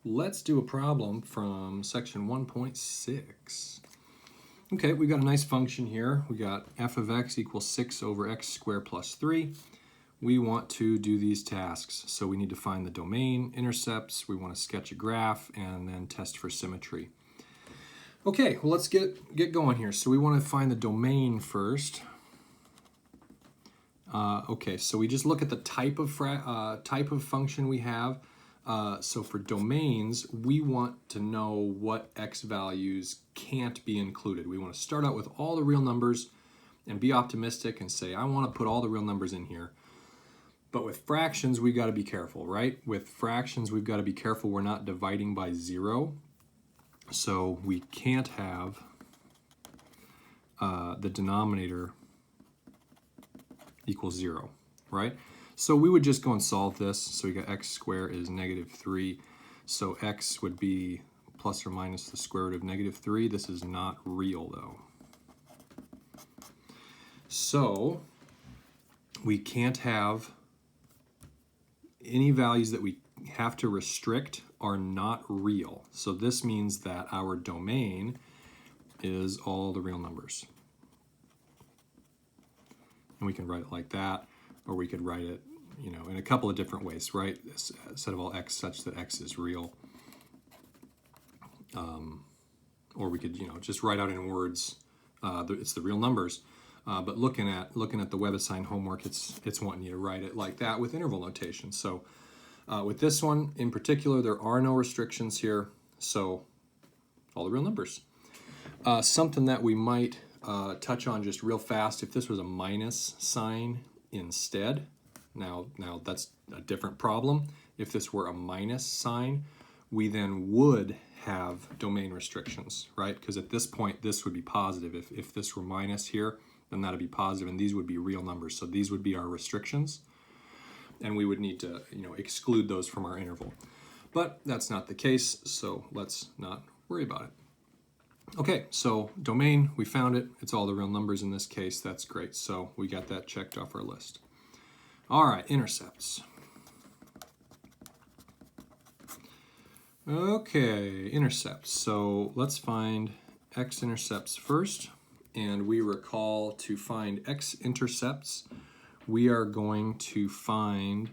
Let's do a problem from section 1.6. Okay, we got a nice function here. We got f of x equals 6 over x squared plus 3. We want to do these tasks. So we need to find the domain, intercepts, we want to sketch a graph, and then test for symmetry. Okay, well let's get going here. So we want to find the domain first. Okay, so we just look at the type of function we have. So for domains, we want to know what x values can't be included. We want to start out with all the real numbers and be optimistic and say, I want to put all the real numbers in here. But with fractions, we've got to be careful, right? With fractions, we've got to be careful we're not dividing by 0. So we can't have the denominator equals 0, right? So we would just go and solve this. So we got x squared is -3. So x would be plus or minus the square root of -3. This is not real though. So we can't have any values that we have to restrict are not real. So this means that our domain is all the real numbers. And we can write it like that, or we could write it, you know, in a couple of different ways, right? Set of all x such that x is real. Or we could, you know, just write out in words, it's the real numbers. But looking at the web assigned homework, it's wanting you to write it like that with interval notation. So with this one in particular, there are no restrictions here. So all the real numbers. Something that we might touch on just real fast, if this was a minus sign instead, now that's a different problem. If this were a minus sign, we then would have domain restrictions, right? Because at this point, this would be positive. If this were minus here, then that'd be positive, and these would be real numbers. So these would be our restrictions, and we would need to, you know, exclude those from our interval. But that's not the case, so let's not worry about it. Okay, so domain, we found it. It's all the real numbers in this case. That's great. So we got that checked off our list. All right, intercepts. Okay, intercepts. So let's find x-intercepts first. And we recall to find x-intercepts, we are going to find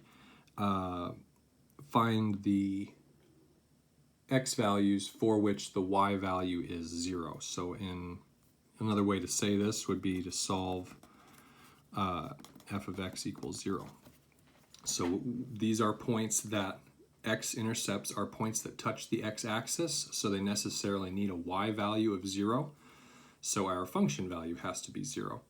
the x values for which the y value is 0. So in another way to say this would be to solve f of x equals 0. So these are points that x-intercepts are points that touch the x-axis, so they necessarily need a y value of 0. So our function value has to be 0.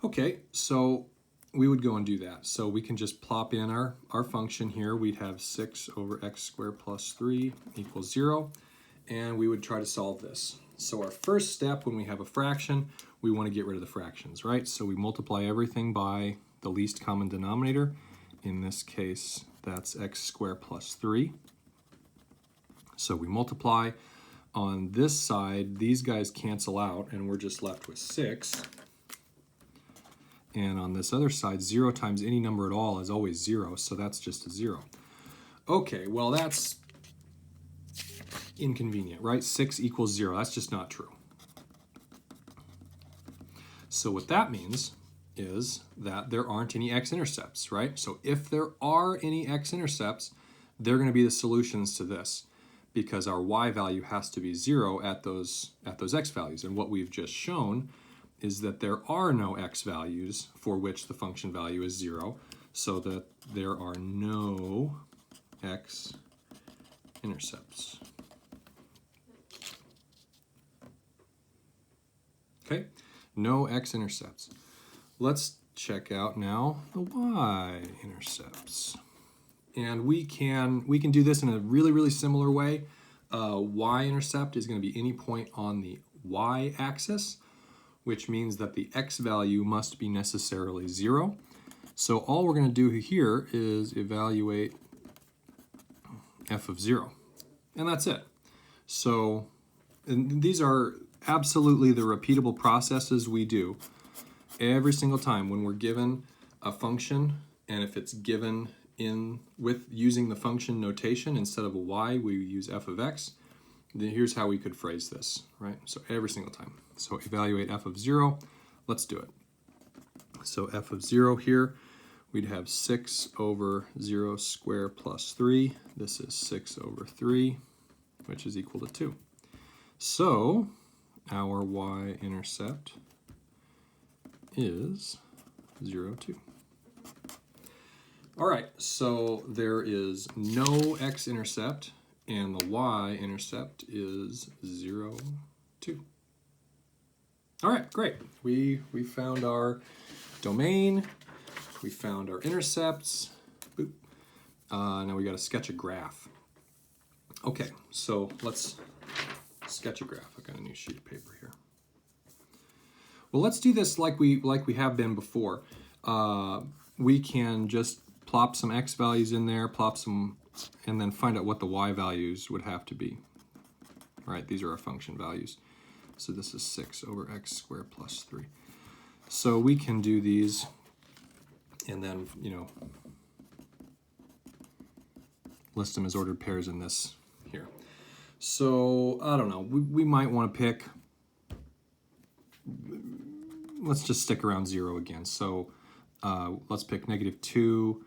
Okay, so we would go and do that. So we can just plop in our function here. We'd have 6 over x squared plus 3 equals 0. And we would try to solve this. So our first step when we have a fraction, we want to get rid of the fractions, right? So we multiply everything by the least common denominator. In this case, that's x squared plus 3. So we multiply. On this side, these guys cancel out, and we're just left with 6. And on this other side, 0 times any number at all is always 0, so that's just a 0. Okay, well that's inconvenient, right? 6 equals 0. That's just not true. So what that means is that there aren't any x-intercepts, right? So if there are any x-intercepts, they're going to be the solutions to this, because our y value has to be 0 at those x values. And what we've just shown is that there are no x values for which the function value is 0, so that there are no x-intercepts. Okay, no x-intercepts. Let's check out now the y-intercepts. And we can do this in a really, really similar way. Y-intercept is going to be any point on the y-axis, which means that the x value must be necessarily 0. So all we're going to do here is evaluate f of 0. And that's it. So and these are absolutely the repeatable processes we do every single time when we're given a function, and if it's given with using the function notation instead of a y, we use f of x, then here's how we could phrase this, right? So every single time. So evaluate f of 0. Let's do it. So f of 0 here, we'd have 6 over 0 squared plus 3. This is 6 over 3, which is equal to 2. So our y-intercept is 0, 2. All right, so there is no x-intercept, and the y-intercept is 0, 2. All right, great. We found our domain. We found our intercepts. Boop. Now we got to sketch a graph. Okay, so let's sketch a graph. I got a new sheet of paper here. Well, let's do this like we have been before. We can just plop some x values in there, plop some, and then find out what the y values would have to be. All right, these are our function values. So this is 6 over x squared plus 3. So we can do these and then, list them as ordered pairs in this here. So, I don't know, we might want to pick, let's just stick around 0 again. So let's pick -2,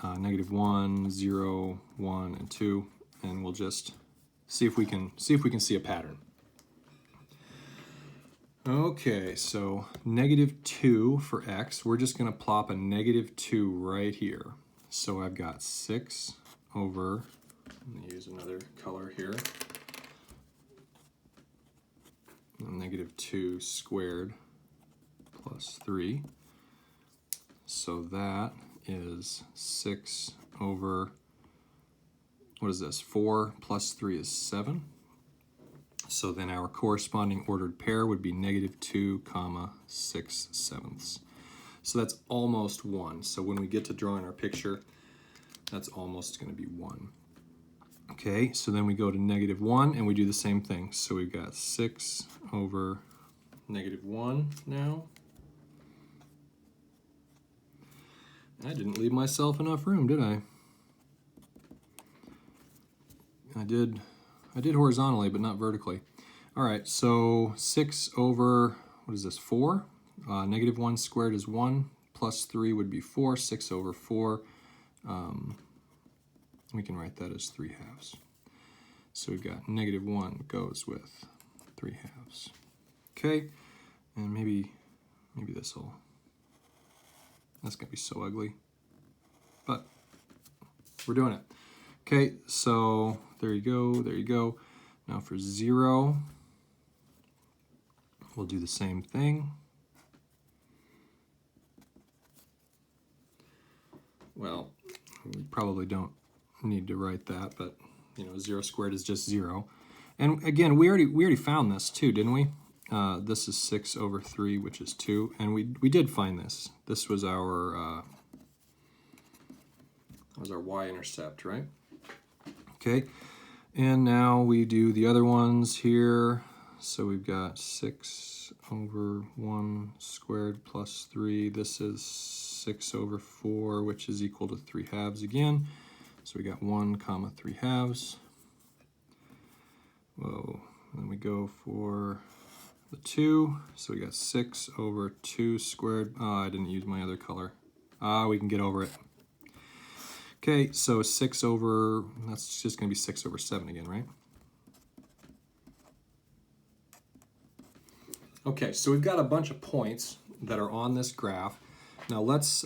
-1, 0, 1, and 2, and we'll just see if we can see a pattern. Okay, so -2 for x, we're just going to plop a -2 right here. So I've got 6 over, I'm going to use another color here, -2 squared plus 3. So that is 6 over, what is this, 4 plus 3 is 7. So then our corresponding ordered pair would be -2, 6/7. So that's almost 1. So when we get to drawing our picture, that's almost going to be 1. Okay, so then we go to -1 and we do the same thing. So we've got 6 over -1 now. I didn't leave myself enough room, did I? I did horizontally, but not vertically. All right, so 6 over, what is this, 4? -1 squared is 1, plus 3 would be 4. 6 over 4, we can write that as 3/2. So we've got -1 goes with 3/2. Okay, and maybe that's going to be so ugly, but we're doing it. Okay, so there you go. Now for 0, we'll do the same thing. Well, we probably don't need to write that, but 0 squared is just 0. And again, we already found this too, didn't we? This is 6 over 3, which is 2, and we did find this. This was our y-intercept, right? Okay, and now we do the other ones here. So we've got 6 over 1 squared plus 3. This is 6 over 4, which is equal to 3/2 again. So we got 1, 3/2. Whoa, and then we go for the 2. So we got 6 over 2 squared. Oh, I didn't use my other color. We can get over it. Okay, so 6 over, that's just going to be 6 over 7 again, right? Okay, so we've got a bunch of points that are on this graph. Now let's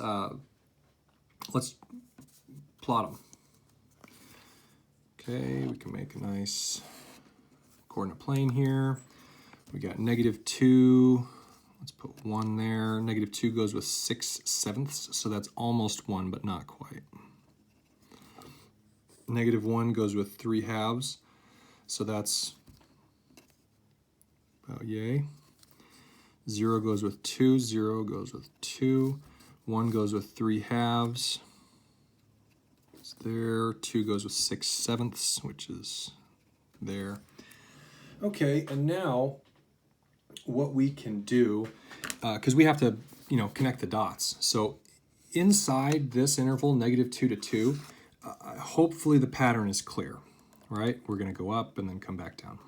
plot them. Okay, we can make a nice coordinate plane here. We got -2. Let's put 1 there. -2 goes with 6/7, so that's almost 1, but not quite. -1 goes with 3/2, so that's about yay. 0 goes with 2, 0 goes with 2, 1 goes with 3/2, it's there, 2 goes with 6/7, which is there. Okay, and now what we can do, because we have to, connect the dots. So inside this interval, -2 to 2, hopefully the pattern is clear, right? We're going to go up and then come back down.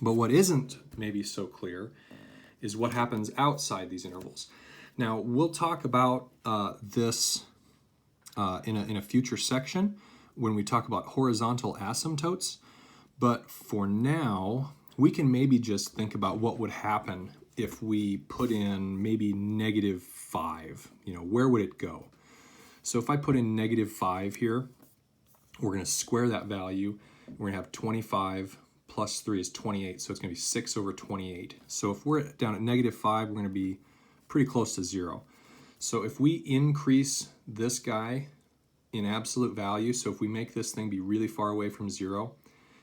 But what isn't maybe so clear is what happens outside these intervals. Now, we'll talk about this in a future section when we talk about horizontal asymptotes. But for now, we can maybe just think about what would happen if we put in maybe -5. Where would it go? So if I put in -5 here, we're going to square that value. We're going to have 25 plus 3 is 28, so it's going to be 6 over 28. So if we're down at -5, we're going to be pretty close to 0. So if we increase this guy in absolute value, so if we make this thing be really far away from 0,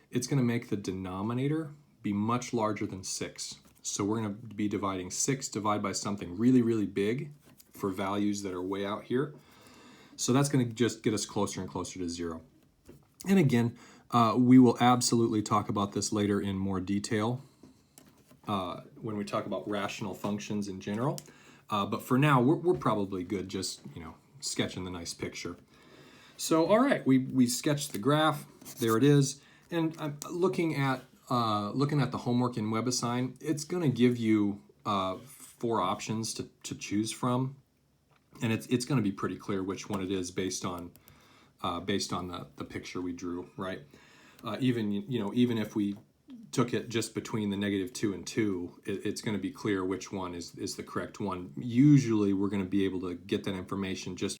it's going to make the denominator be much larger than 6. So we're going to be dividing 6 divided by something really, really big for values that are way out here. So that's going to just get us closer and closer to 0. And again, we will absolutely talk about this later in more detail when we talk about rational functions in general. But for now, we're probably good just, sketching the nice picture. So, all right, we sketched the graph. There it is. And I'm looking at the homework in WebAssign. It's going to give you 4 options to choose from. And it's going to be pretty clear which one it is based on the picture we drew, right? Even if we took it just between the -2 and 2, it's going to be clear which one is the correct one. Usually we're going to be able to get that information just